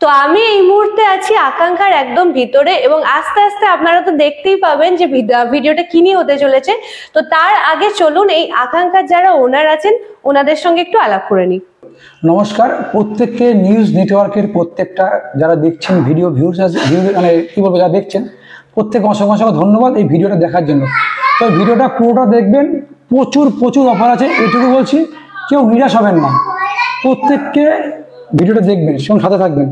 তো আমি এই মুহূর্তে আছি আকাঙ্ক্ষার একদম ভিতরে এবং আস্তে আস্তে আপনারা তো দেখতেই পাবেন যে ভিডিওটা কি নিয়ে হতে চলেছে। তো তার আগে চলুন এই আকাঙ্ক্ষার যারা ওনার আছেন ওনাদের সঙ্গে একটু আলাপ করে নিই। নমস্কার প্রত্যেককে, নিউজ নেটওয়ার্কের প্রত্যেকটা যারা দেখছেন ভিডিও মানে কি বলবো, যারা দেখছেন প্রত্যেকে অসংখ্য অসংখ্য ধন্যবাদ এই ভিডিওটা দেখার জন্য। তো ভিডিওটা পুরোটা দেখবেন, প্রচুর প্রচুর অফার আছে, এইটুকু বলছি, কেউ নিরাশ হবেন না, প্রত্যেককে ভিডিওটা দেখবেন, সঙ্গে সাথে থাকবেন।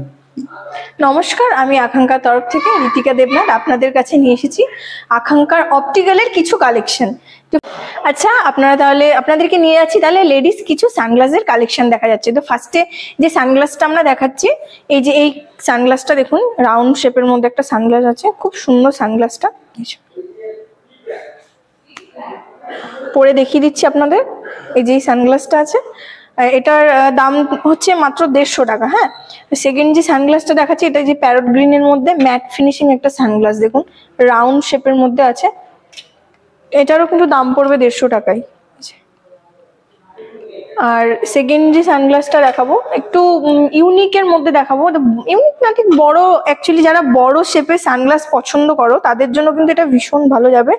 নমস্কার, আমি আকাঙ্ক্ষার তরফ থেকে ঋতিকা দেবনাথ আপনাদের কাছে নিয়ে এসেছি আকাঙ্ক্ষার অপটিক্যালের কিছু কালেকশন। আচ্ছা, আপনারা তাহলে আপনাদেরকে নিয়ে যাচ্ছি তাহলে লেডিস কিছু সানগ্লাসের কালেকশন দেখা যাচ্ছে। তো ফার্স্টে যে সানগ্লাসটা আমরা দেখাচ্ছি, এই সানগ্লাসটা দেখুন, রাউন্ড শেপের মধ্যে একটা সানগ্লাস আছে, খুব সুন্দর সানগ্লাসটা। পরে দেখিয়ে দিচ্ছি আপনাদের। এই যে সানগ্লাসটা আছে, এটার দাম হচ্ছে মাত্র 150 টাকা। হ্যাঁ, সেকেন্ড যে সানগ্লাসটা দেখাচ্ছি, এটা যে প্যারট গ্রিনের মধ্যে ম্যাট ফিনিশিং একটা সানগ্লাস, দেখুন রাউন্ড শেপের মধ্যে আছে, এটারও কিন্তু দাম পড়বে 150 টাকাই। আর সেকেন্ড যে সানগ্লাসটা দেখাবো একটু ইউনিকের মধ্যে দেখাবো, ইউনিক না ঠিক বড়, অ্যাকচুয়ালি যারা বড় শেপের সানগ্লাস পছন্দ করো তাদের জন্য কিন্তু এটা ভীষণ ভালো যাবে।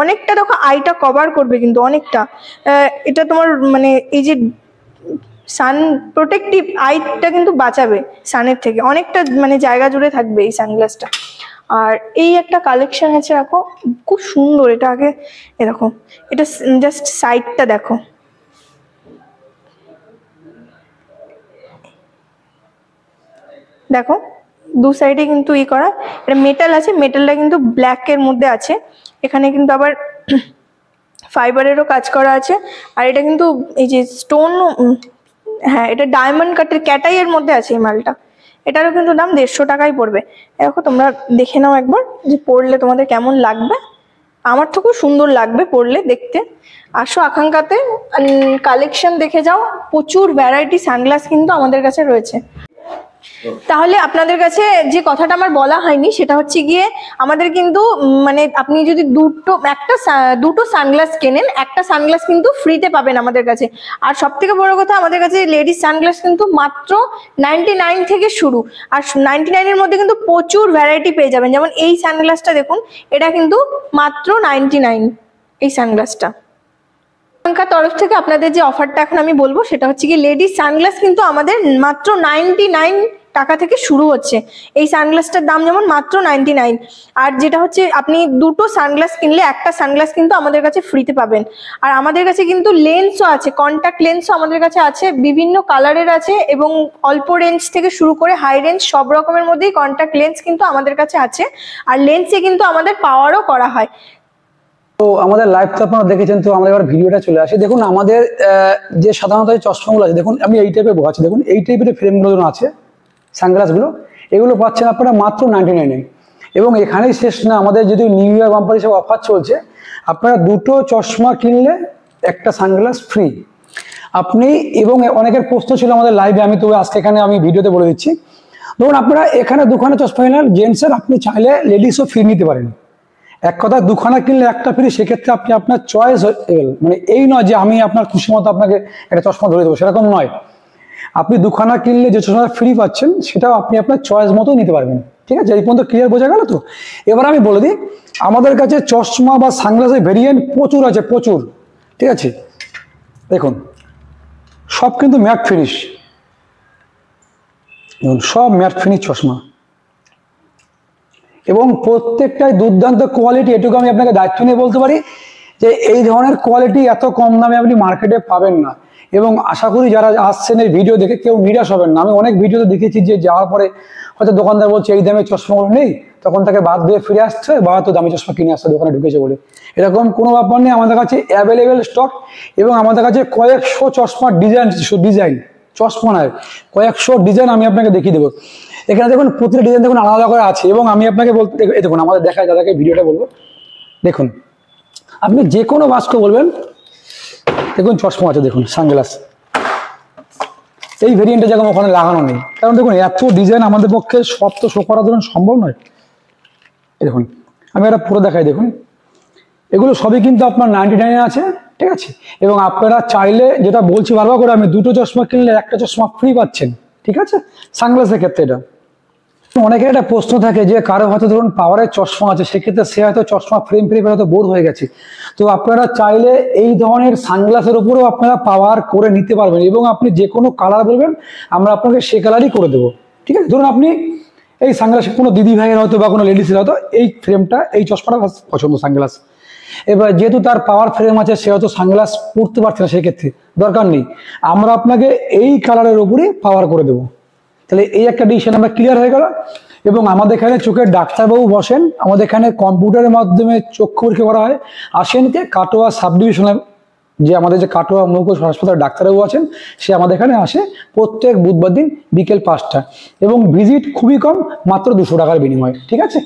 অনেকটা দেখো আইটা কভার করবে, কিন্তু অনেকটা এটা তোমার মানে এই যে সান প্রোটেক্টিভ আইটা কিন্তু বাঁচাবে সানের থেকে, অনেকটা মানে জায়গা জুড়ে থাকবে এই সানগ্লাসটা। আর এই একটা কালেকশন আছে, দেখো খুব সুন্দর, এটা আগে এরকম, এটা জাস্ট সাইডটা দেখো, দেখো দু সাইডে কিন্তু ই করা, এটা মেটাল আছে, মেটালটা কিন্তু ব্ল্যাক এর মধ্যে আছে, এখানে কিন্তু আবার ফাইবারেরও কাজ করা আছে। আর এটা কিন্তু এই যে স্টোন, হ্যাঁ এটা ডায়মন্ড কাটের ক্যাটাইয়ের মধ্যে আছে এই মালটা, এটারও কিন্তু দাম 150 টাকাই পড়বে। দেখো তোমরা দেখে নাও একবার যে পরলে তোমাদের কেমন লাগবে, আমার তো খুব সুন্দর লাগবে পরলে দেখতে। আসো আকাঙ্ক্ষাতে কালেকশন দেখে যাও, প্রচুর ভ্যারাইটি সানগ্লাস কিন্তু আমাদের কাছে রয়েছে। তাহলে আপনাদের কাছে যে কথাটা আমার বলা হয়নি সেটা হচ্ছে গিয়ে, আমাদের কিন্তু মানে আপনি যদি দুটো সানগ্লাস কেনেন, একটা সানগ্লাস কিন্তু ফ্রিতে পাবেন আমাদের কাছে। আর সব থেকে বড় কথা, আমাদের কাছে লেডিস সানগ্লাস কিন্তু মাত্র 99 থেকে শুরু, আর 99 এর মধ্যে কিন্তু প্রচুর ভ্যারাইটি পেয়ে যাবেন। যেমন এই সানগ্লাসটা দেখুন, এটা কিন্তু মাত্র 99 এই সানগ্লাসটা। আকাঙ্ক্ষার তরফ থেকে আপনাদের যে অফারটা এখন আমি বলবো সেটা হচ্ছে কি, লেডিস সানগ্লাস কিন্তু আমাদের মাত্র 99 টাকা থেকে শুরু হচ্ছে। এই সানগ্লাসটার দাম যেমন মাত্র 99, আর যেটা হচ্ছে আপনি দুটো সানগ্লাস কিনলে একটা সানগ্লাস কিন্তু আমাদের কাছে ফ্রিতে পাবেন। আর আমাদের কাছে কিন্তু লেন্সও আছে, কন্ট্যাক্ট লেন্সও আমাদের কাছে আছে, বিভিন্ন কালারের আছে, এবং অল্প রেঞ্জ থেকে শুরু করে হাই রেঞ্জ সব রকমের মধ্যেই কন্ট্যাক্ট লেন্স কিন্তু আমাদের কাছে আছে। আর লেন্সে কিন্তু আমাদের পাওয়ারও করা হয়। তো আমাদের লাইভ তো আপনারা দেখেছেন, তো আমরা এবার ভিডিওটা চলে আসি। দেখুন আমাদের যে সাধারণত চশমাগুলো আছে, দেখুন আমি এই টাইপের বোঝাচ্ছি, দেখুন এই টাইপের ফ্রেমগুলো আছে সানগ্লাসগুলো, এগুলো পাচ্ছেন আপনারা মাত্র 99-এ। এবং এখানেই শেষ না, আমাদের যদি নিউ ইয়ার বাম্পার হিসেবে অফার চলছে, আপনারা দুটো চশমা কিনলে একটা সানগ্লাস ফ্রি আপনি। এবং অনেকের প্রশ্ন ছিল আমাদের লাইভে, আমি তো আজকে এখানে আমি ভিডিওতে বলে দিচ্ছি। ধরুন আপনারা এখানে দুখানা চশমা কিনলেন জেন্টসের, আপনি চাইলে লেডিসও ফ্রি নিতে পারেন। এক কথা, দুখানা কিনলে একটা ফ্রি, সেক্ষেত্রে আপনি আপনার চয়েস, মানে এই নয় যে আমি আপনার খুশি মতো আপনাকে একটা চশমা ধরে দেবো, সেরকম নয়। আপনি দুখানা কিনলে যে চশমাটা ফ্রি পাচ্ছেন সেটাও আপনি আপনার চয়েস মতো নিতে পারবেন। ঠিক আছে, এই পর্যন্ত ক্লিয়ার বোঝা গেল তো? এবার আমি বলে দিই, আমাদের কাছে চশমা বা সানগ্লাসের ভেরিয়েন্ট প্রচুর আছে, প্রচুর। ঠিক আছে, দেখুন সব কিন্তু ম্যাট ফিনিশ, সব ম্যাট ফিনিশ চশমা, এবং প্রত্যেকটাই দুর্দান্ত কোয়ালিটি। এটুকু আমি আপনাকে দায়িত্ব নিয়ে বলতে পারি যে এই ধরনের কোয়ালিটি এত কম দামে আপনি মার্কেটে পাবেন না। এবং আশা করি যারা আসছেন এই ভিডিও দেখে কেউ নিরাশ হবেন না। আমি অনেক ভিডিওতে দেখেছি যে যাওয়ার পরে হয়তো দোকানদার বলছে এই দামে চশমাগুলো নেই, তখন তাকে বাদ দিয়ে ফিরে আসছে বা হয়তো দামি চশমা কিনে আসছে দোকানে ঢুকেছে বলে। এরকম কোনো ব্যাপার নেই, আমাদের কাছে অ্যাভেলেবেল স্টক, এবং আমাদের কাছে কয়েকশো চশমার ডিজাইন চশমা নয়, কয়েকশো ডিজাইন আমি আপনাকে দেখিয়ে দেবো। এখানে দেখুন প্রতিটা ডিজাইন দেখুন আলাদা করে আছে। এবং আমি আপনাকে বলতে দেখুন, আমাদের দেখায় দাদাকে ভিডিওটা বলবো, দেখুন আপনি যে কোনো বাস্ক বলবেন, দেখুন চশমা আছে, দেখুন সানগ্লাস, এই ভেরিয়েন্টে যেরকম ওখানে লাগানো নেই, কারণ দেখুন এত ডিজাইন আমাদের পক্ষে সব তো শো করা ধরুন সম্ভব নয়। দেখুন আমি একটা পুরো দেখাই, দেখুন এগুলো সবই কিন্তু আপনার 99-এ আছে। ঠিক আছে, এবং আপনারা চাইলে, যেটা বলছি বারবার করে আমি, দুটো চশমা কিনলে একটা চশমা ফ্রি পাচ্ছেন। ঠিক আছে, সানগ্লাসের ক্ষেত্রে এটা অনেকের একটা প্রশ্ন থাকে যে কারো হয়তো ধরুন পাওয়ারের চশমা আছে, সেক্ষেত্রে সে হয়তো চশমা ফ্রেম হয়তো বোর হয়ে গেছে। তো আপনারা চাইলে এই ধরনের সানগ্লাসের উপরেও আপনারা পাওয়ার করে নিতে পারবেন, এবং আপনি যে কোনো কালার বলবেন আমরা আপনাকে সে কালারই করে দেবো। ঠিক আছে, ধরুন আপনি এই সানগ্লাস কোনো দিদি ভাইয়ের হয়তো বা কোনো লেডিসের হয়তো এই ফ্রেমটা, এই চশমাটা পছন্দ সানগ্লাস, এবার যেহেতু তার পাওয়ার ফ্রেম আছে সে হয়তো সানগ্লাস পরতে পারছে না, সেক্ষেত্রে দরকার নেই, আমরা আপনাকে এই কালারের উপরে পাওয়ার করে দেবো। তাহলে এই একটা ডিসিশন আমরা ক্লিয়ার হয়ে গেল। এবং আমাদের এখানে চোখের ডাক্তারবাবু বসেন, আমাদের এখানে কম্পিউটারের মাধ্যমে চক্ষু পরীক্ষা করা হয়। আসেনকে কাটোয়া সাব ডিভিশনের যে আমাদের যে কাটোয়া মহকুমা হাসপাতালের ডাক্তারবাবু আছেন, সে আমাদের এখানে আসে প্রত্যেক বুধবার দিন বিকেল 5টা, এবং ভিজিট খুবই কম, মাত্র 200 টাকার বিনিময়ে। ঠিক আছে,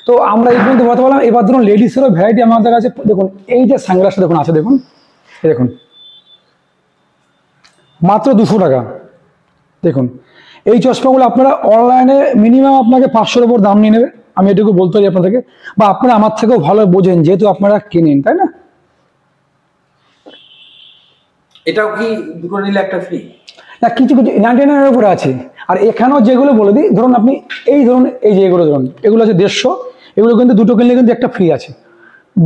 তো আমরা এই পর্যন্ত কথা বললাম। এবার ধরুন লেডিসেরও ভ্যারাইটি আমাদের কাছে দেখুন, এই যে সানগ্লাসটা দেখুন আছে, দেখুন এই দেখুন মাত্র 200 টাকা। দেখুন এই চশমাগুলো আপনারা অনলাইনে মিনিমাম আপনাকে 500-এর উপর দাম নিয়ে নেবে, আমি এটুকু বলতে পারি আপনাদেরকে, বা আপনারা আমার থেকেও ভালো বোঝেন যেহেতু আপনারা কিনেন, তাই না? এটাও কি দুটো নিলে একটা ফ্রি? না, কিছু কিছু 99-এর উপরে আছে। আর এখানেও যেগুলো বলে দিই, ধরুন আপনি এই ধরুন এই যে এগুলো ধরুন, এগুলো আছে 150, এগুলো কিন্তু দুটো কিনলে কিন্তু একটা ফ্রি আছে,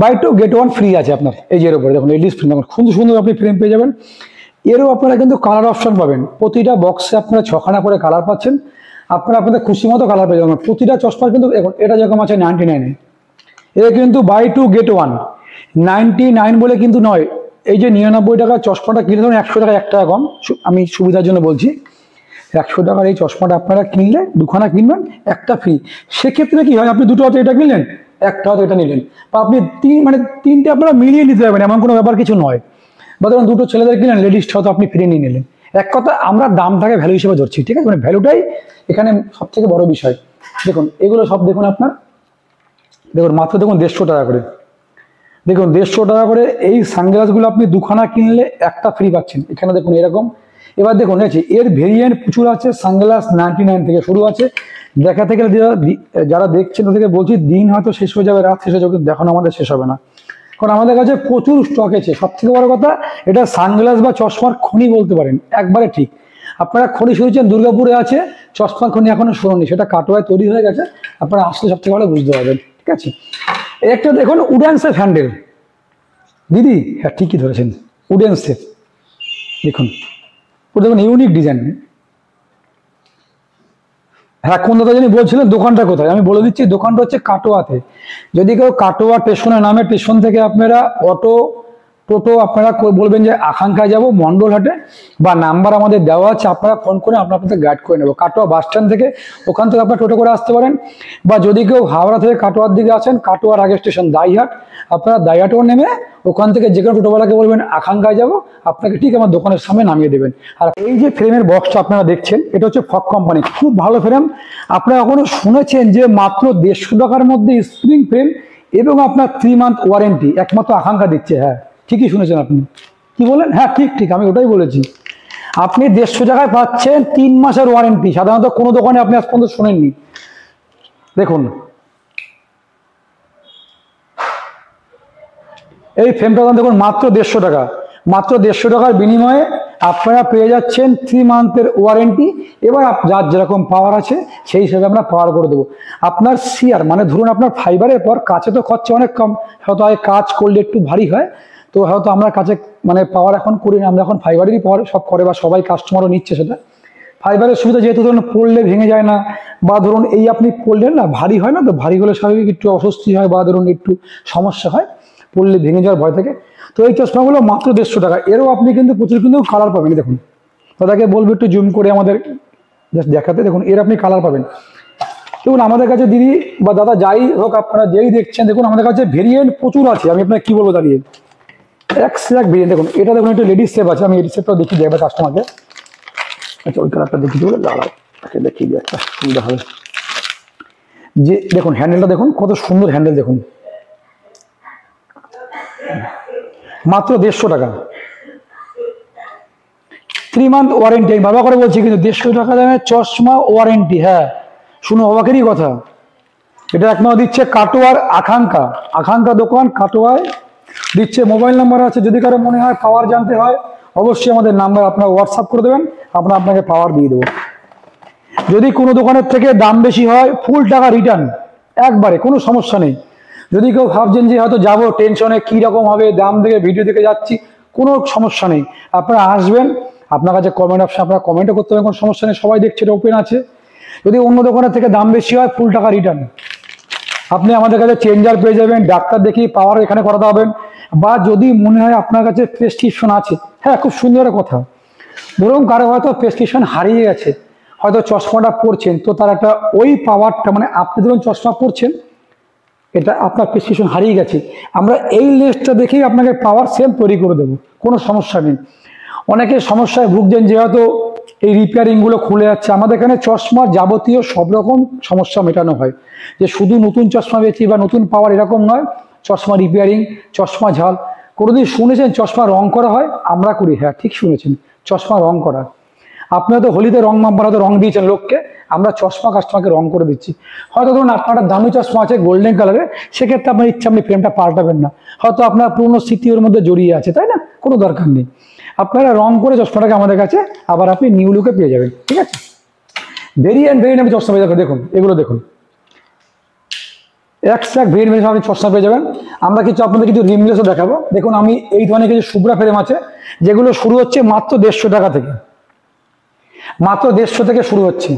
বাই 2 get 1 ফ্রি আছে আপনার। এই যে এর উপরে দেখুন লেডিস ফ্রেম, খুব সুন্দর আপনি ফ্রেম পেয়ে যাবেন। এরও আপনারা কিন্তু কালার অপশন পাবেন, প্রতিটা বক্সে আপনারা 6খানা করে কালার পাচ্ছেন, আপনারা আপনাদের খুশি মতো কালার পেয়ে যাবেন। প্রতিটা চশমার কিন্তু এখন এটা যেরকম আছে 99-এ, এটা কিন্তু বাই 2 get 1 99 বলে কিন্তু নয়। এই যে 99 টাকার চশমাটা কিনে ধরুন 100 টাকা 1 টাকা কম, আমি সুবিধার জন্য বলছি, 100 টাকার এই চশমাটা আপনারা কিনলে 2খানা কিনবেন, একটা ফ্রি। সেক্ষেত্রে কি হয়, আপনি দুটো হাতে এটা কিনলেন, একটা হাতে এটা নিলেন, বা আপনি তিনটে আপনারা মিলিয়ে নিতে পারবেন, এমন কোনো ব্যাপার কিছু নয়। বা ধরুন দুটো ছেলেদের কিনলেন, লেডিস হয়তো আপনি ফ্রি নিয়ে নিলেন। এক কথা, আমরা দামটাকে ভ্যালু হিসেবে ধরছি। ঠিক আছে, মানে ভ্যালুটাই এখানে সব থেকে বড় বিষয়। দেখুন এগুলো সব দেখুন আপনার, দেখুন মাত্র দেখুন 150 টাকা করে। দেখুন 150 টাকা করে এই সানগ্লাসগুলো আপনি 2খানা কিনলে একটা ফ্রি পাচ্ছেন। এখানে দেখুন এরকম। এবার দেখুন এর ভেরিয়েন্ট প্রচুর আছে, সানগ্লাস 99 থেকে শুরু আছে। দেখাতে গেলে যারা দেখছেন তাদেরকে বলছি, দিন হয়তো শেষ হয়ে যাবে, রাত শেষ হয়ে যাবে, কিন্তু দেখানো আমাদের শেষ হবে না, কারণ আমাদের কাছে প্রচুর স্টক আছে। সব থেকে বড় কথা, এটা সানগ্লাস বা চশমার খনি বলতে পারেন, একবারে ঠিক। আপনারা খনি শুনেছেন দুর্গাপুরে আছে, চশমার খনি এখনো শুনুননি, সেটা কাটোয়ায় তৈরি হয়ে গেছে, আপনারা আসলে সব থেকে ভালো বুঝতে পারবেন। ঠিক আছে, একটা দেখুন উডেন সেফ হ্যান্ডেল, দিদি হ্যাঁ ঠিকই ধরেছেন, উডেন সেফ দেখুন, ওটা দেখুন ইউনিক ডিজাইন। হ্যাঁ, কোন দাদা যিনি বলছিলেন দোকানটা কোথায়, আমি বলে দিচ্ছি, দোকানটা হচ্ছে কাটোয়াতে। যদি কেউ কাটোয়া স্টেশনে নামে, স্টেশন থেকে আপনারা অটো টোটো আপনারা বলবেন যে আকাঙ্ক্ষায় যাব মন্ডলহাটে, বা নাম্বার আমাদের দেওয়া আছে, আপনারা ফোন করে আমরা আপনাদের গাইড করে নেবো। কাটোয়া বাস স্ট্যান্ড থেকে, ওখান থেকে আপনারা টোটো করে আসতে পারেন, বা যদি কেউ হাওড়া থেকে কাটোয়ার দিকে আসেন, কাটোয়ার আগে স্টেশন দাইহাট, আপনারা দাইহাটেও নেমে ওখান থেকে যে কোনো টোটোওয়ালাকে বলবেন আকাঙ্ক্ষায় যাব, আপনাকে ঠিক আমার দোকানের সামনে নামিয়ে দেবেন। আর এই যে ফ্রেমের বক্সটা আপনারা দেখছেন, এটা হচ্ছে ফক কোম্পানি, খুব ভালো ফ্রেম। আপনারা এখনো শুনেছেন যে মাত্র 150 টাকার মধ্যে স্প্রিং ফ্রেম এবং আপনার 3 মান্থ ওয়ারেন্টি একমাত্র আকাঙ্ক্ষা দিচ্ছে। হ্যাঁ ঠিকই শুনেছেন আপনি, কি বলেন? হ্যাঁ ঠিক ঠিক, আমি ওটাই বলেছি। আপনি 150 টাকায় পাচ্ছেন 3 মাসের ওয়ারেন্টি, সাধারণত কোনো দোকানে আপনি আজ পর্যন্ত শোনেননি। দেখুন এই ফ্রেমটা দেখুন মাত্র 150 টাকা, মাত্র 150 টাকার বিনিময়ে আপনারা পেয়ে যাচ্ছেন 3 মান্থের ওয়ারেন্টি। এবার যার যেরকম পাওয়ার আছে সেই হিসেবে আমরা পাওয়ার করে দেবো। আপনার সিয়ার মানে ধরুন আপনার ফাইবারের পর কাছে তো খরচা অনেক কম, হয়তো কাজ করলে একটু ভারী হয়, তো হয়তো আমরা কাছে মানে পাওয়ার এখন করি না, আমরা এখন ফাইবারেরই পাওয়ার সব করে, বা সবাই কাস্টমারও নিচ্ছে সেটা। ফাইবারের সুবিধা যেহেতু ধরুন পড়লে ভেঙে যায় না, বা ধরুন এই আপনি পড়লেন না ভারী হয় না, তো ভারী হলে স্বাভাবিক একটু অস্বস্তি হয়, বা ধরুন একটু সমস্যা হয়, পড়লে ভেঙে যাওয়ার ভয় থাকে। তো এই চশমাগুলো মাত্র 150 টাকা। এরও আপনি কিন্তু প্রচুর কিন্তু কালার পাবেন। দেখুন দাদাকে বলবো একটু জুম করে আমাদের জাস্ট দেখাতে, দেখুন এর আপনি কালার পাবেন। দেখুন আমাদের কাছে দিদি বা দাদা যাই হোক, আপনারা যেই দেখছেন, দেখুন আমাদের কাছে ভেরিয়েন্ট প্রচুর আছে। আমি আপনাকে কি বলবো দাঁড়িয়ে, এক ভেরিয়েন্ট দেখুন, এটা দেখুন একটা লেডিস সেপ আছে, আমি লেডিস সেপটা দেখিয়ে দিই কাস্টমারকে। আচ্ছা ওই কালারটা দেখিয়ে দিই, দাঁড়াও দেখিয়ে দিই, একটা সুবিধা হবে। যে দেখুন হ্যান্ডেলটা দেখুন কত সুন্দর হ্যান্ডেল, দেখুন মাত্র 150 টাকা, 3 মান্থ ওয়ারেন্টি। আমি বাবা করে বলছি কিন্তু 150 টাকা দামের চশমা ওয়ারেন্টি। হ্যাঁ শুনো, অবাকেরই কথা, এটা একমাত্র দিচ্ছে কাটোয়ার আকাঙ্ক্ষা। আকাঙ্ক্ষা দোকান কাটোয়ায় দিচ্ছে। মোবাইল নাম্বার আছে, যদি কারো মনে হয় পাওয়ার জানতে হয় অবশ্যই আমাদের নাম্বার আপনারা হোয়াটসঅ্যাপ করে দেবেন, আমরা আপনাকে পাওয়ার দিয়ে দেবো। যদি কোনো দোকানের থেকে দাম বেশি হয় ফুল টাকা রিটার্ন, একবারে কোনো সমস্যা নেই। যদি কেউ ভাবছেন যে হয়তো যাবো টেনশনে কী রকম হবে, দাম দেখে ভিডিও দেখে যাচ্ছি, কোনো সমস্যা নেই। আপনারা আসবেন, আপনার কাছে কমেন্ট অপশন আপনারা কমেন্টও করতে পারেন, কোনো সমস্যা নেই, সবাই দেখছে, এটা ওপেন আছে। যদি অন্য দোকানের থেকে দাম বেশি হয় ফুল টাকা রিটার্ন। আপনি আমাদের কাছে চেঞ্জার পেয়ে যাবেন, ডাক্তার দেখিয়ে পাওয়ার এখানে করাতে হবেন। বা যদি মনে হয় আপনার কাছে প্রেসক্রিপশন আছে, হ্যাঁ খুব সুন্দর কথা, ধরুন কারো হয়তো প্রেসক্রিপশন হারিয়ে গেছে, হয়তো চশমাটা পড়ছেন, তো তার একটা ওই পাওয়ারটা, মানে আপনি ধরুন চশমা পড়ছেন, এটা আপনার প্রেসক্রিপশন হারিয়ে গেছে, আমরা এই লেন্সটা দেখেই আপনাকে পাওয়ার সেম তৈরি করে দেবো, কোনো সমস্যা নেই। অনেকে সমস্যায় ভুগছেন যে হয়তো এই রিপেয়ারিংগুলো খুলে যাচ্ছে, আমাদের এখানে চশমার যাবতীয় সব রকম সমস্যা মেটানো হয়। যে শুধু নতুন চশমা বেচি বা নতুন পাওয়ার এরকম নয়, চশমা রিপেয়ারিং, চশমা ঝাল। কোনোদিন শুনেছেন চশমা রং করা হয়? আমরা করি, হ্যাঁ ঠিক শুনেছেন, চশমা রং করা। আপনি হয়তো হোলিতে রং মাম্বার হয়তো রং দিয়েছেন লোককে, আমরা চশমা কাস্টমারকে রং করে দিচ্ছি। হয়তো ধরুন আপনার দামি চশমা আছে গোল্ডেন কালারের, সেক্ষেত্রে আপনার ইচ্ছা আপনি ফ্রেমটা পাল্টাবেন না, হয়তো আপনার পুরনো স্মৃতি ওর মধ্যে জড়িয়ে আছে, তাই না? কোনো দরকার নেই, আপনারা রং করে চশমাটাকে আমাদের কাছে আবার আপনি নিউ লুকে পেয়ে যাবেন, ঠিক আছে? ভেরিয়েন্ট আমি চশমা পেয়ে যাবেন, দেখুন এগুলো দেখুন, এক্সট্রাক্ট ভেরিয়েন্ট আপনি চশমা পেয়ে যাবেন। আমরা কিছু আপনাদের কিছু রিমলেসও দেখাবো। দেখুন আমি এই ধরনের কিছু শুভ্রা ফ্রেম আছে, যেগুলো শুরু হচ্ছে মাত্র 150 টাকা থেকে, মাত্র 150 থেকে শুরু হচ্ছে।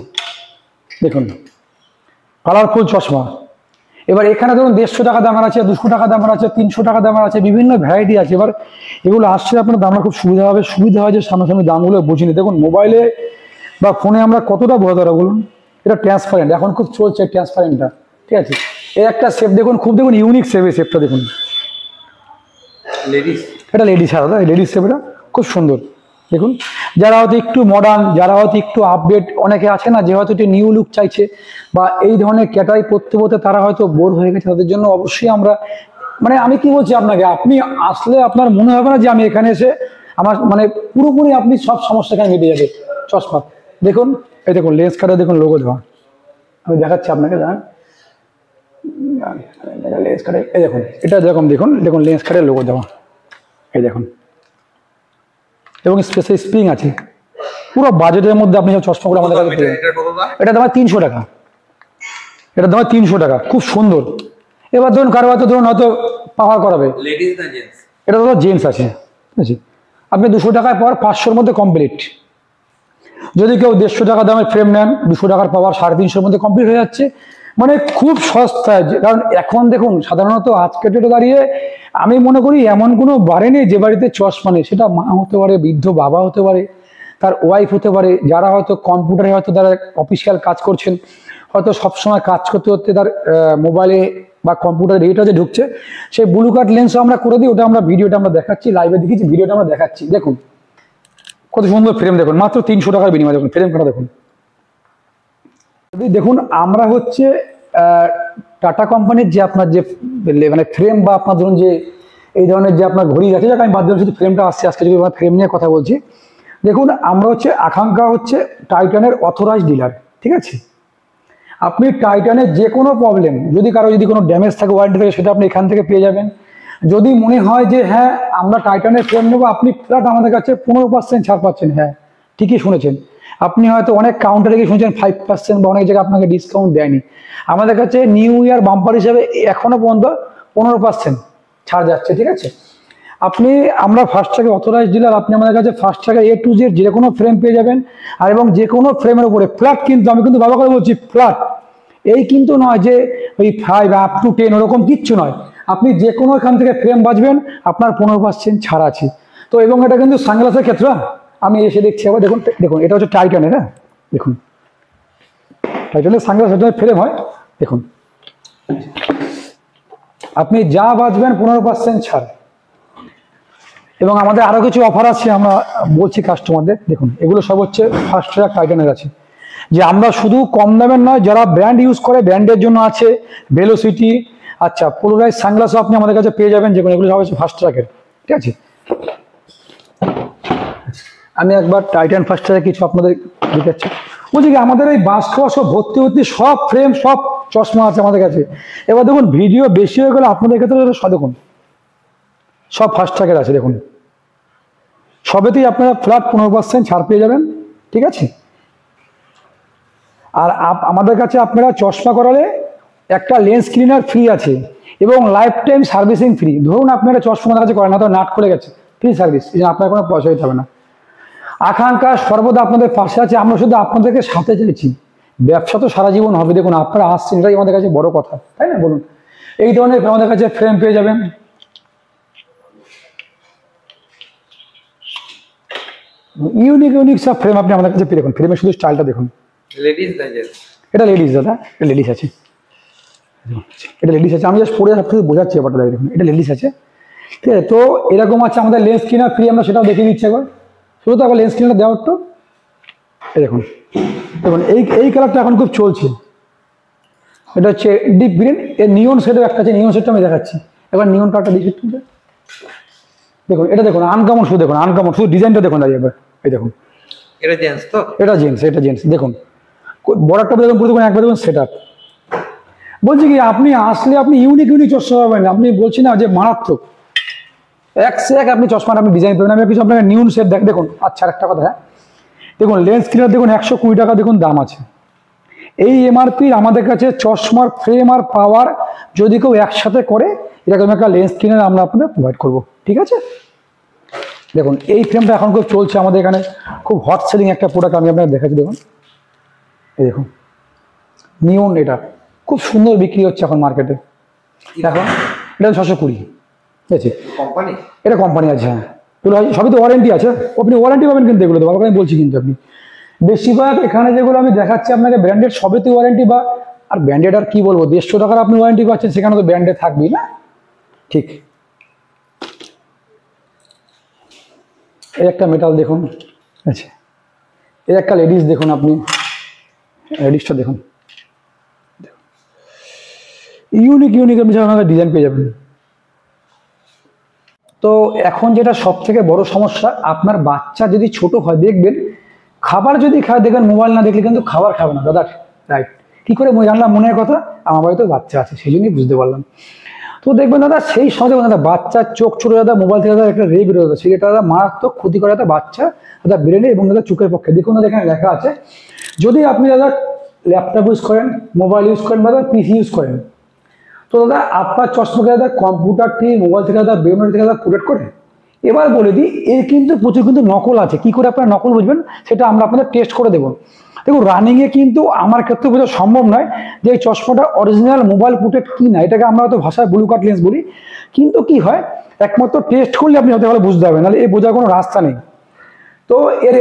দেখুন কালারফুল চশমা। এবার এখানে ধরুন 150 টাকা দামের আছে, 200 টাকা দামের আছে, 300 টাকা দামের আছে, বিভিন্ন ভ্যারাইটি আছে। এবার এগুলো আসছে আপনার দামটা খুব সুবিধা হবে, সুবিধা হয় যে সামনাসামনি দামগুলো বুঝিনি। দেখুন মোবাইলে বা ফোনে আমরা কতটা বোঝাতে পারবো বলুন? এটা ট্রান্সপারেন্ট, এখন খুব চলছে ট্রান্সপারেন্টটা, ঠিক আছে? এই একটা শেপ দেখুন, খুব দেখুন ইউনিক শেপ, এই শেপটা দেখুন, লেডিস, এটা লেডিস, দাদা লেডিস শেপ, এটা খুব সুন্দর। দেখুন যারা হয়তো একটু মডার্ন, যারা হয়তো একটু আপডেট, অনেকে আছে না যে হয়তো একটু নিউ লুক চাইছে বা এই ধরনের ক্যাটাই পড়তে পড়তে তারা হয়তো বোর হয়ে গেছে, তাদের জন্য অবশ্যই আমরা, মানে আমি কি বলছি আপনাকে, আপনি আসলে আপনার মনে হবে না যে আমি এখানে এসে আমার মানে পুরোপুরি আপনি সব সমস্যা এখানে মিটে যাবে। চশমা দেখুন, এই দেখুন লেন্স কার্ডে দেখুন লোগো দেওয়া, আমি দেখাচ্ছি আপনাকে, দেখেন লেন্স কার্ডে, এই দেখুন এটা যেরকম দেখুন, দেখুন লেন্স কার্ডের লোগো দেওয়া, এই দেখুন, এবং স্পেশাল স্প্রিং আছে। পুরো বাজেটের মধ্যে আপনি সব চশমাগুলো আমাদের কাছে পেয়ে যাবেন। এটা দাম 300 টাকা, এটা দাম 300 টাকা, খুব সুন্দর। এবার ধরুন কারো হয়তো ধরুন হয়তো পাওয়ার করাবে, লেডিস না জেন্টস? এটা ধরো জেন্টস আছে, ঠিক আছে? আপনি 200 টাকায় পাওয়ার 500-র মধ্যে কমপ্লিট। যদি কেউ 150 টাকা দামের ফ্রেম নেন, 200 টাকার পাওয়ার 350-র মধ্যে কমপ্লিট হয়ে যাচ্ছে, মানে খুব সস্তায়। কারণ এখন দেখুন সাধারণত আজকের ডেটে দাঁড়িয়ে আমি মনে করি এমন কোনো বাড়ি নেই যে বাড়িতে চশমা নেই। সেটা মা হতে পারে, বৃদ্ধ বাবা হতে পারে, তার ওয়াইফ হতে পারে, যারা হয়তো কম্পিউটারে হয়তো তারা অফিসিয়াল কাজ করছেন, হয়তো সবসময় কাজ করতে করতে তার মোবাইলে বা কম্পিউটারে রেটে ঢুকছে, সেই ব্লু কাট লেন্সও আমরা করে দিই। ওটা আমরা ভিডিওটা আমরা দেখাচ্ছি, লাইভে দেখেছি, ভিডিওটা আমরা দেখাচ্ছি। দেখুন কত সুন্দর ফ্রেম, দেখুন মাত্র 300 টাকার বিনিময়, দেখুন ফ্রেম কাটা দেখুন। দেখুন আমরা হচ্ছে টাটা কোম্পানির যে আপনার যে মানে ফ্রেম বা আপনার ধরুন যে এই ধরনের যে আপনার ঘড়ি আছে, যাকে আমি বাদ দিলাম, শুধু ফ্রেমটা আসছে, আজকে যদি আমরা ফ্রেম নিয়ে কথা বলছি। দেখুন আমরা হচ্ছে আকাঙ্ক্ষা হচ্ছে টাইটানের অথরাইজড ডিলার, ঠিক আছে? আপনি টাইটানের যে কোনো প্রবলেম, যদি কারো যদি কোনো ড্যামেজ থাকে, ওয়ারেন্টি থাকে, সেটা আপনি এখান থেকে পেয়ে যাবেন। যদি মনে হয় যে হ্যাঁ আমরা টাইটানের ফ্রেম নেবো, আপনি ফ্ল্যাট আমাদের কাছে 15% ছাড় পাচ্ছেন। হ্যাঁ ঠিকই শুনেছেন, আপনি হয়তো অনেক কাউন্টারে গিয়ে শুনেছেন 5% বা অনেক জায়গায় আপনাকে ডিসকাউন্ট দেয়নি। আমাদের কাছে নিউ ইয়ার বাম্পার হিসেবে এখনো পর্যন্ত 15% ছাড় যাচ্ছে, ঠিক আছে? আপনি আমরা ফার্স্ট ট্র্যাকের অথরাইজ ডিলার, আপনি আমাদের কাছে ফার্স্ট ট্র্যাকের A to Z যে কোনো ফ্রেম পেয়ে যাবেন। আর এবং যে কোনো ফ্রেমের উপরে ফ্ল্যাট, কিন্তু আমি কিন্তু বাবা করে বলছি ফ্ল্যাট, এই কিন্তু নয় যে ওই 5 up to 10 ওরকম কিচ্ছু নয়। আপনি যে কোনো এখান থেকে ফ্রেম বাঁচবেন, আপনার 15% ছাড় আছে। তো এবং এটা কিন্তু সানগ্লাসের ক্ষেত্রে, আমি এসে দেখছি আবার, দেখুন দেখুন এটা হচ্ছে টাইটানের, হ্যাঁ দেখুন টাইটানের সানগ্লাস ফ্রেম হয়, দেখুন আপনি যা বাঁচবেন 15% ছাড়। এবং আমাদের আরো কিছু অফার আছে, আমরা বলছি কাস্টমারদের। দেখুন এগুলো সব হচ্ছে ফার্স্ট ট্র্যাক টাইটানের আছে, যে আমরা শুধু কম দামের নয়, যারা ব্র্যান্ড ইউজ করে ব্র্যান্ডের জন্য আছে, ভেলোসিটি, আচ্ছা পোলারাইজ সানগ্লাসও আপনি আমাদের কাছে পেয়ে যাবেন, যেগুলো এগুলো সব হচ্ছে ফার্স্ট ট্র্যাকের, ঠিক আছে? আমি একবার টাইটান ফার্স্ট ট্র্যাকে কিছু আপনাদের দেখাচ্ছি। বলছি কি আমাদের এই বাস্কো সব ভর্তি ভর্তি সব ফ্রেম, সব চশমা আছে আমাদের কাছে। এবার দেখুন ভিডিও বেশি হয়ে গেলে আপনাদের ক্ষেত্রে দেখুন সব ফার্স্ট ট্র্যাকের আছে, দেখুন সবেতেই আপনারা ফ্ল্যাট 15% ছাড় পেয়ে যাবেন, ঠিক আছে? আর আমাদের কাছে আপনারা চশমা করালে একটা লেন্স ক্লিনার ফ্রি আছে এবং লাইফ টাইম সার্ভিসিং ফ্রি। ধরুন আপনারা চশমা আমাদের কাছে করেন না, তো নাট খুলে গেছে, ফ্রি সার্ভিস, আপনার কোনো পয়সা দিতে হবে না। আকাঙ্ক্ষা সর্বদা আপনাদের পাশে আছে, আমরা শুধু আপনাদেরকে সাথে চাইছি। ব্যবসা তো সারা জীবন হবে, দেখুন আপনারা আসছেন, এটাই আমাদের কাছে বড় কথা, তাই না বলুন। এই ধরনের আমাদের কাছে ফ্রেম পেয়ে যাবেন, ইউনিক ইউনিক সব ফ্রেম আপনি আমাদের কাছে পেয়ে দেখুন। ফ্রেমের শুধু স্টাইলটা দেখুন। লেডিস না জেন্টস? এটা লেডিস দাদা, এটা লেডিস আছে, এটা লেডিস আছে। আমি জাস্ট পরে আপনাকে বোঝাচ্ছি ব্যাপারটা, দেখুন এটা লেডিস আছে, ঠিক আছে। তো এরকম আছে আমাদের লেন্স ক্লিনার ফ্রি, আমরা সেটাও দেখিয়ে দিচ্ছি একবার। শুধু তো আবার লেন্স ক্লিনার দেওয়ার তো এই দেখুন, দেখুন এই কালারটা এখন খুব চলছে, এটা হচ্ছে ডিপ গ্রিন। এর নিয়ন শেডও একটা আছে, নিয়ন শেডটা আমি দেখাচ্ছি এবার। নিয়ন কালারটা দিচ্ছি দেখুন, এটা দেখুন আনকমন, শুধু দেখুন আনকমন, শুধু ডিজাইনটা দেখুন দাঁড়িয়ে এবার। এই দেখুন এটা জেন্টস তো? এটা জেন্টস, এটা জেন্টস। দেখুন বর্ডারটা দেখুন, পুরো দেখুন একবার দেখুন সেট আপ। বলছি কি আপনি আসলে আপনি ইউনিক ইউনিক চশমা পাবেন, আপনি বলছি না যে মারাত্মক, এক সে এক আপনি চশমাটা আপনি ডিজাইন পাবেন। আমি কিছু আপনাকে নিউন সেট দেখুন। আচ্ছা একটা কথা, হ্যাঁ দেখুন লেন্স ক্লিনার দেখুন 120 টাকা দেখুন দাম আছে। এই এমআরপি আমাদের কাছে চশমার ফ্রেম আর পাওয়ার যদি কেউ একসাথে করে এরকম একটা লেন্স ক্লিনার আমরা আপনাদের প্রোভাইড করবো, ঠিক আছে। দেখুন এই ফ্রেমটা এখন খুব চলছে আমাদের এখানে, খুব হট সেলিং একটা প্রোডাক্ট, আমি আপনাকে দেখাচ্ছি। দেখুন এই দেখুন নিয়ন, এটা খুব সুন্দর বিক্রি হচ্ছে এখন মার্কেটে। এখন এটা 620, ঠিক আছে। কোম্পানি? এটা কোম্পানি আছে, হ্যাঁ এগুলো সবই তো ওয়ারেন্টি আছে, আপনি ওয়ারেন্টি পাবেন কিন্তু এগুলো তো বাবা, আমি বলছি কিন্তু আপনি বেশিরভাগ এখানে যেগুলো আমি দেখাচ্ছি আপনাকে ব্র্যান্ডেড, সবই তো ওয়ারেন্টি। বা আর ব্র্যান্ডেড আর কি বলবো, 150 টাকার আপনি ওয়ারেন্টি পাচ্ছেন, সেখানে তো ব্র্যান্ডেড থাকবেই না, ঠিক। এই একটা মেটাল দেখুন, আচ্ছা এই একটা লেডিস দেখুন, আপনি লেডিসটা দেখুন, ইউনিক ইউনিক আপনি আমাদের ডিজাইন পেয়ে যাবেন। তো এখন যেটা সব থেকে বড় সমস্যা, আপনার বাচ্চা যদি ছোট হয় দেখবেন খাবার যদি খায়, দেখবেন মোবাইল না দেখলে কিন্তু খাবার খাবে না দাদা, রাইট। কি করে জানলাম মনের কথা, আমার বাড়িতে বাচ্চা আছে সেই জন্যই বুঝতে পারলাম। তো দেখবেন দাদা সেই সময় দাদা বাচ্চার চোখ ছোট, দাদা মোবাইল থেকে দাদা একটা রে বেরোয়, দাদা সেটা দাদা মারাত্মক ক্ষতি করে দাদা বাচ্চা দাদা ব্রেনে এবং দাদা চোখের পক্ষে। দেখুন দাদা এখানে লেখা আছে, যদি আপনি দাদা ল্যাপটপ ইউজ করেন, মোবাইল ইউজ করেন বা পিসি ইউজ করেন, তো দাদা আপনার চশমাকে দাদা কম্পিউটার থেকে, মোবাইল থেকে দাদা ব্রেনের থেকে দাদা প্রোটেক্ট করে। এবার বলে দিই এর কিন্তু প্রচুর কিন্তু নকল আছে। কি করে আপনারা নকল বুঝবেন সেটা আমরা আপনাদের টেস্ট করে দেবো। দেখুন রানিংয়ে কিন্তু আমার ক্ষেত্রে বোঝা সম্ভব নয় যে এই চশমাটা অরিজিনাল মোবাইল প্রোটেক্ট কি না, এটাকে আমরা হয়তো ভাষায় ব্লু কাট লেন্স বলি, কিন্তু কি হয় একমাত্র টেস্ট করলে আপনি হতে ভালো বুঝতে পারবেন, নাহলে এই বোঝার কোনো রাস্তা নেই। তো এর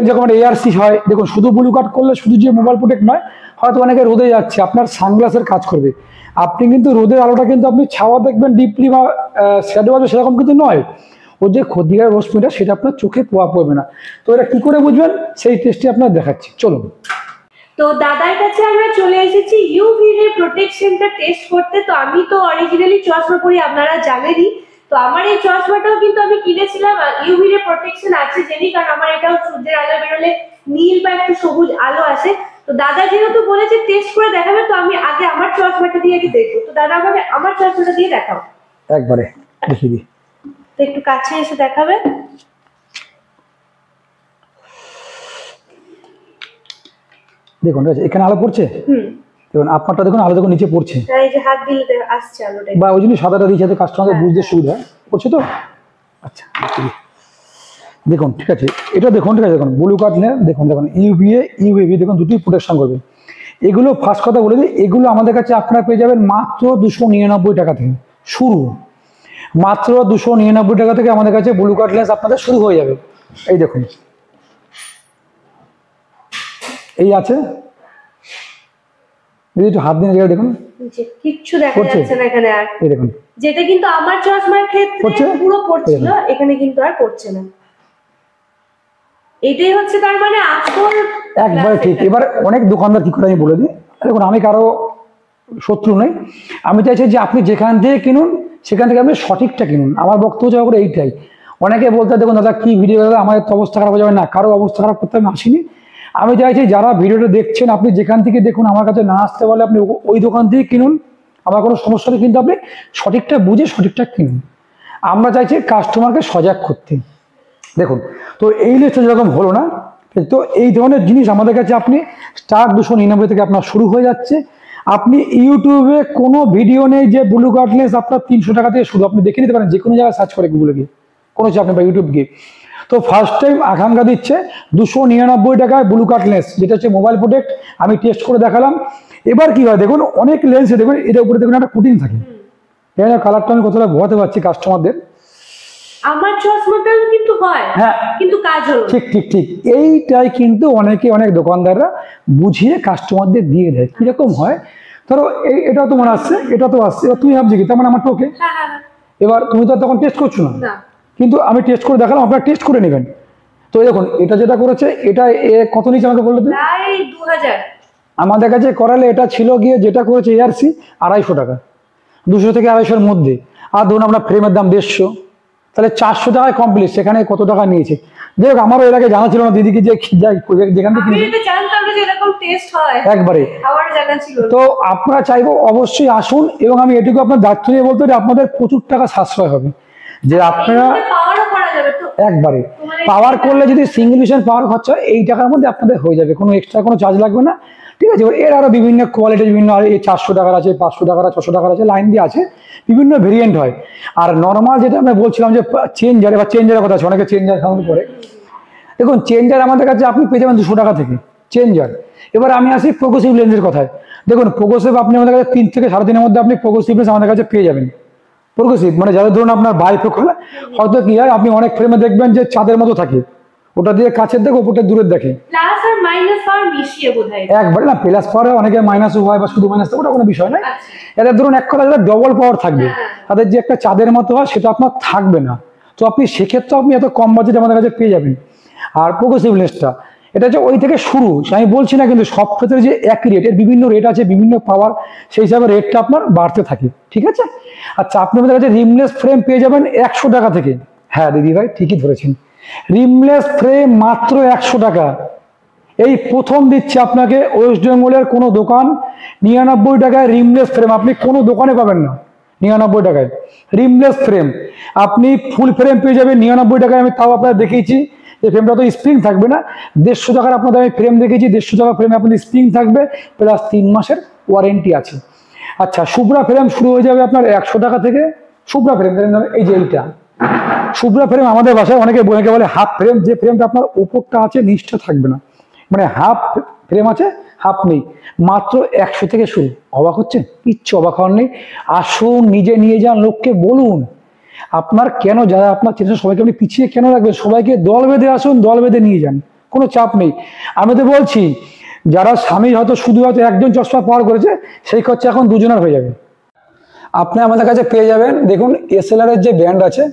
যেরকম এআরসি হয়, দেখুন শুধু ব্লু কাট করলে শুধু যে মোবাইল প্রোটেক্ট নয়, হয়তো অনেকে রোদে যাচ্ছে, আপনার সানগ্লাসের কাজ করবে। আপনি কিন্তু রোদের আলোটা কিন্তু আপনি ছাওয়া দেখবেন ডিপলি বা শ্যাডো আসবে, সেরকম কিন্তু নয়। ও যে ক্ষতিকারক রশ্মিটা সেটা আপনার চোখে প্রভাব পড়বে না। তো এটা কি করে বুঝবেন সেই টেস্টটি আপনার দেখাচ্ছি, চলুন। তো দাদার কাছে আমরা চলে এসেছি ইউভি রে প্রোটেকশনটা টেস্ট করতে। তো আমি তো অরিজিনালি চশমা পরি, আপনারা জানেনই। তো আমার এই চশমাটাও কিন্তু আমি কিনেছিলাম ইউভি রে প্রোটেকশন আছে জেনি, কারণ আমার এটাও সূর্যের আলো বেরোলে নীল বা একটু সবুজ আলো আসে। তো দাদা যেহেতু বলেছে টেস্ট করে দেখাবে, তো আমি আগে আমার চশমাটা দিয়ে আগে দেখবো। তো দাদা আমাকে আমার চশমাটা দিয়ে দেখাও, একবারে দেখিয়ে দিই। তো একটু কাছে এসে দেখাবে। দেখুন এখানে আলো পড়ছে, দেখুন আপনারটা দেখুন আলো দেখুন নিচে পড়ছে, এই যে হাত দিলে আসছে আলোটা, বা ওই জন্য সাদাটা দিয়েছে কাস্টমারদের বুঝতে সুবিধা পড়ছে তো। আচ্ছা দেখুন ঠিক আছে, এটা দেখুন ঠিক আছে, দেখুন ব্লু কাট নিয়ে দেখুন, দেখুন ইউভিএ ইউএভি দেখুন দুটি প্রোটেকশন করবে। এগুলো ফার্স্ট কথা বলে দিই, এগুলো আমাদের কাছে আপনারা পেয়ে যাবেন মাত্র 299 টাকা থেকে শুরু, মাত্র 299 টাকা থেকে আমাদের কাছে ব্লু কাট লেন্স আপনাদের শুরু হয়ে যাবে। এই দেখুন এই আছে, একটু হাত দিয়ে দেখুন কিচ্ছু দেখা যাচ্ছে না এখানে আর, এই দেখুন যেটা কিন্তু আমার চশমার ক্ষেত্রে পুরো পড়ছিল, এখানে কিন্তু আর পড়ছে না। এটাই হচ্ছে তার মানে আসল, একবারে ঠিক। এবার অনেক দোকানদার কি করে আমি বলে দিই, দেখুন আমি কারো শত্রু নই, আমি চাইছি যে আপনি যেখান থেকে কিনুন সেখান থেকে আপনি সঠিকটা কিনুন। আমার বক্তব্য যাওয়া করে এইটাই। অনেকে বলতে দেখুন দাদা কি ভিডিও, দাদা আমাদের তো অবস্থা খারাপ হয়ে যাবে না, কারো অবস্থা খারাপ করতে আমি আসিনি। আমি চাইছি যারা ভিডিওটা দেখছেন আপনি যেখান থেকে দেখুন, আমার কাছে না আসতে পারলে আপনি ওই দোকান থেকে কিনুন, আমার কোনো সমস্যা নেই, কিন্তু আপনি সঠিকটা বুঝে সঠিকটা কিনুন। আমরা চাইছি কাস্টমারকে সজাগ করতে। দেখুন তো এই লিস্টটা যেরকম হলো না, তো এই ধরনের জিনিস আমাদের কাছে আপনি স্টার 299 থেকে আপনার শুরু হয়ে যাচ্ছে। আপনি ইউটিউবে কোনো ভিডিও নেই যে ব্লু কাট লেন্স আপনার 300 টাকা থেকে শুরু, আপনি দেখে নিতে পারেন যে কোনো জায়গায় সার্চ করে গুগলে গিয়ে, কোনো চাপ নেই বা ইউটিউব গিয়ে। তো ফার্স্ট টাইম আকাঙ্ক্ষা দিচ্ছে 299 টাকায় ব্লু কাট লেন্স, যেটা হচ্ছে মোবাইল প্রোটেক্ট। আমি টেস্ট করে দেখালাম। এবার কি হয় দেখুন, অনেক লেন্সে দেখুন এটার উপরে দেখুন একটা কুটিং থাকে। কালারটা আমি কতটা বোঝাতে পারছি কাস্টমারদের। আমার চশমাটাও কিন্তু হয়, হ্যাঁ কিন্তু কাজ হলো ঠিক ঠিক ঠিক, এইটাই কিন্তু অনেক দোকানদাররা বুঝিয়ে কাস্টমারদের দিয়ে দেয়। কিরকম হয়, ধরো এটা তোমার আসছে, এটা তো আসছে, এবার তুমি ভাবছি কি তার মানে আমারটা ওকে। এবার তুমি তো তখন টেস্ট করছো না, কিন্তু আমি টেস্ট করে দেখালাম, আপনারা টেস্ট করে নেবেন। তো দেখুন এটা যেটা করেছে, এটা কত নিচে আমাকে বললো, প্রায় 2000 আমাদের কাছে করালে এটা ছিল গিয়ে, যেটা করেছে এআরসি 250 টাকা, 200 থেকে 250-এর মধ্যে। আর ধরুন আপনার ফ্রেমের দাম 150, তাহলে 400 টাকায় কমপ্লিট। সেখানে কত টাকা নিয়েছে, যাই হোক আমারও এর আগে জানা ছিল না দিদিকে যে যেখান থেকে একবারে। তো আপনারা চাইবো অবশ্যই আসুন, এবং আমি এটুকু আপনার দায়িত্ব নিয়ে বলতে পারি আপনাদের প্রচুর টাকা সাশ্রয় হবে। যে আপনারা একবারে পাওয়ার করলে যদি সিঙ্গেল মিশন পাওয়ার খরচা এই টাকার মধ্যে আপনাদের হয়ে যাবে, কোনো এক্সট্রা কোনো চার্জ লাগবে না। ঠিক আছে, এর আরো বিভিন্ন কোয়ালিটি, বিভিন্ন 400 টাকার আছে, 500 টাকার, 600 টাকার আছে, লাইন দিয়ে আছে, বিভিন্ন ভেরিয়েন্ট হয়। আর নর্মাল যেটা আমরা বলছিলাম যে চেঞ্জার, এবার চেঞ্জারের কথা আছে, অনেকে চেঞ্জার কাউন্ট করে। দেখুন চেঞ্জার আমাদের কাছে আপনি পেয়ে যাবেন 200 টাকা থেকে চেঞ্জার। এবার আমি আসি প্রোগ্রেসিভ লেন্সের কথায়। দেখুন প্রোগ্রেসিভ আপনি আমাদের কাছে 3 থেকে 3.5 মধ্যে আপনি প্রোগ্রেসিভ লেন্স আমাদের কাছে পেয়ে যাবেন। প্রোগ্রেসিভ মানে যাদের ধরুন আপনার বাইফোকাল, হয়তো কি হয় আপনি অনেক ফ্রেমে দেখবেন যে চাঁদের মতো থাকে, ওটা দিয়ে কাছের দেখে ওপরটা দূরের দেখে, প্লাস আর মাইনাস পাওয়ার মিশিয়ে বোধহয় একবারে না, প্লাস পাওয়ার অনেকের মাইনাসও হয় বা শুধু মাইনাস, ওটা কোনো বিষয় নয়। এদের ধরুন এক কথা যেটা ডবল পাওয়ার থাকবে, তাদের যে একটা চাঁদের মতো হয় সেটা আপনার থাকবে না। তো আপনি সেক্ষেত্রে আপনি এত কম বাজেটে আমাদের কাছে পেয়ে যাবেন। আর প্রোগ্রেসিভ লেন্সটা এটা হচ্ছে ওই থেকে শুরু, আমি বলছি না কিন্তু সব ক্ষেত্রে যে একই রেট, এর বিভিন্ন রেট আছে, বিভিন্ন পাওয়ার, সেই হিসাবে রেটটা আপনার বাড়তে থাকে। ঠিক আছে, আচ্ছা আপনি আমাদের কাছে রিমলেস ফ্রেম পেয়ে যাবেন 100 টাকা থেকে। হ্যাঁ দিদি ভাই ঠিকই ধরেছেন, রিমলেস ফ্রেম মাত্র 100 টাকা। এই প্রথম দিচ্ছে আপনাকে ওয়েস্ট বেঙ্গলের কোনো দোকান 99 টাকায় রিমলেস ফ্রেম আপনি কোনো দোকানে পাবেন না। 99 টাকায় রিমলেস ফ্রেম, আপনি ফুল ফ্রেম পেয়ে যাবেন 99 টাকায়। আমি তাও আপনারা দেখিয়েছি, এই ফ্রেমটা তো স্প্রিং থাকবে না। 150 টাকার আপনাদের আমি ফ্রেম দেখেছি, 150 টাকা ফ্রেমে আপনাদের স্প্রিং থাকবে, প্লাস 3 মাসের ওয়ারেন্টি আছে। আচ্ছা শুভ্রা ফ্রেম শুরু হয়ে যাবে আপনার 100 টাকা থেকে। শুভ্রা ফ্রেম, এই যে এইটা শুভ্রা ফ্রেম, আমাদের বাসায় অনেকে বলে হাফ ফ্রেম, যে ফ্রেমটা আপনার উপরটা আছে নিচটা থাকবে না, মানে হাফ ফ্রেম আছে হাফ নেই, মাত্র 100 থেকে শুরু। অবাক হচ্ছে? কিচ্ছু অবাক হওয়ার নেই, আসুন নিজে নিয়ে যান, লোককে বলুন। আপনার কেন, যারা আপনার চেষ্টা সবাইকে আপনি পিছিয়ে কেন রাখবেন, সবাইকে দল বেঁধে আসুন, দল বেঁধে নিয়ে যান, কোনো চাপ নেই। আমি তো বলছি যারা স্বামী হয়তো শুধু হয়তো একজন চশমা পাওয়ার করেছে, সেই খরচা এখন দুজনের হয়ে যাবে। আপনি আমাদের কাছে পেয়ে যাবেন, দেখুন এসএলআর এর যে ব্র্যান্ড আছে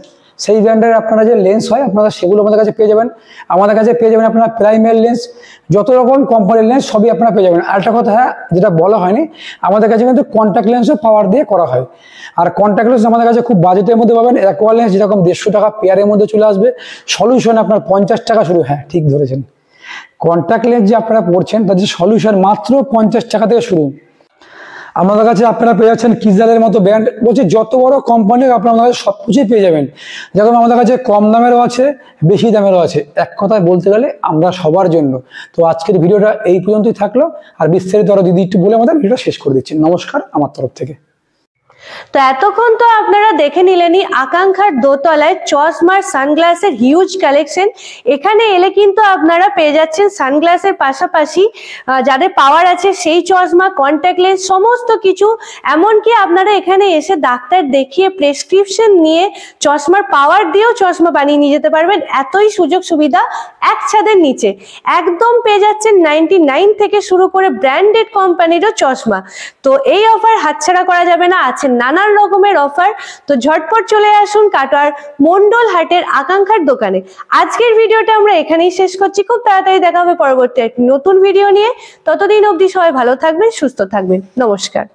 সেই ব্র্যান্ডের আপনারা যে লেন্স হয় আপনারা সেগুলো আমাদের কাছে পেয়ে যাবেন। আমাদের কাছে পেয়ে যাবেন আপনারা প্রাইমারি লেন্স, যত রকম কোম্পানির লেন্স সবই আপনারা পেয়ে যাবেন। আরেকটা কথা হ্যাঁ যেটা বলা হয়নি, আমাদের কাছে কিন্তু কন্ট্যাক্ট লেন্সও পাওয়ার দিয়ে করা হয়। আর কন্ট্যাক্ট লেন্স আমাদের কাছে খুব বাজেটের মধ্যে পাবেন। অ্যাকোয়া লেন্স যেরকম 150 টাকা পেয়ারের মধ্যে চলে আসবে, সলিউশন আপনার 50 টাকা শুরু। হ্যাঁ ঠিক ধরেছেন, কন্ট্যাক্ট লেন্স যে আপনারা পড়ছেন তার যে সলিউশন মাত্র 50 টাকা থেকে শুরু। আমাদের কাছে আপনারা পেয়ে যাচ্ছেন কিজালের মতো ব্র্যান্ড, বলছি যত বড় কোম্পানি আপনারা আমাদের সবকিছুই পেয়ে যাবেন। যেরকম আমাদের কাছে কম দামেরও আছে, বেশি দামেরও আছে, এক কথায় বলতে গেলে আমরা সবার জন্য। তো আজকের ভিডিওটা এই পর্যন্তই থাকলো, আর বিস্তারিত আরো দিদি একটু বলে আমাদের ভিডিওটা শেষ করে দিচ্ছি। নমস্কার আমার তরফ থেকে। তো এতক্ষণ তো আপনারা দেখে নিলেনই আকাঙ্ক্ষার দোতলায় চশমার সানগ্লাসের হিউজ কালেকশন। এখানে এলে কিন্তু আপনারা পেয়ে যাচ্ছেন সানগ্লাসের পাশাপাশি যাদের পাওয়ার আছে সেই চশমা, কন্ট্যাক্ট লেন্স, সমস্ত কিছু। এমনকি আপনারা এখানে এসে ডাক্তার দেখিয়ে প্রেসক্রিপশন নিয়ে চশমার পাওয়ার দিয়েও চশমা বানিয়ে নিয়ে যেতে পারবেন। এতই সুযোগ সুবিধা এক ছাদের নিচে। একদম পেয়ে যাচ্ছেন 99 থেকে শুরু করে ব্র্যান্ডেড কোম্পানিরও চশমা। তো এই অফার হাতছাড়া করা যাবে না, আছে নানান রকমের অফার। তো ঝটপট চলে আসুন কাটোয়ার মন্ডল হাটের আকাঙ্ক্ষার দোকানে। আজকের ভিডিওটা আমরা এখানেই শেষ করছি, খুব তাড়াতাড়ি দেখা হবে পরবর্তী একটি নতুন ভিডিও নিয়ে। ততদিন অবধি সবাই ভালো থাকবেন, সুস্থ থাকবেন, নমস্কার।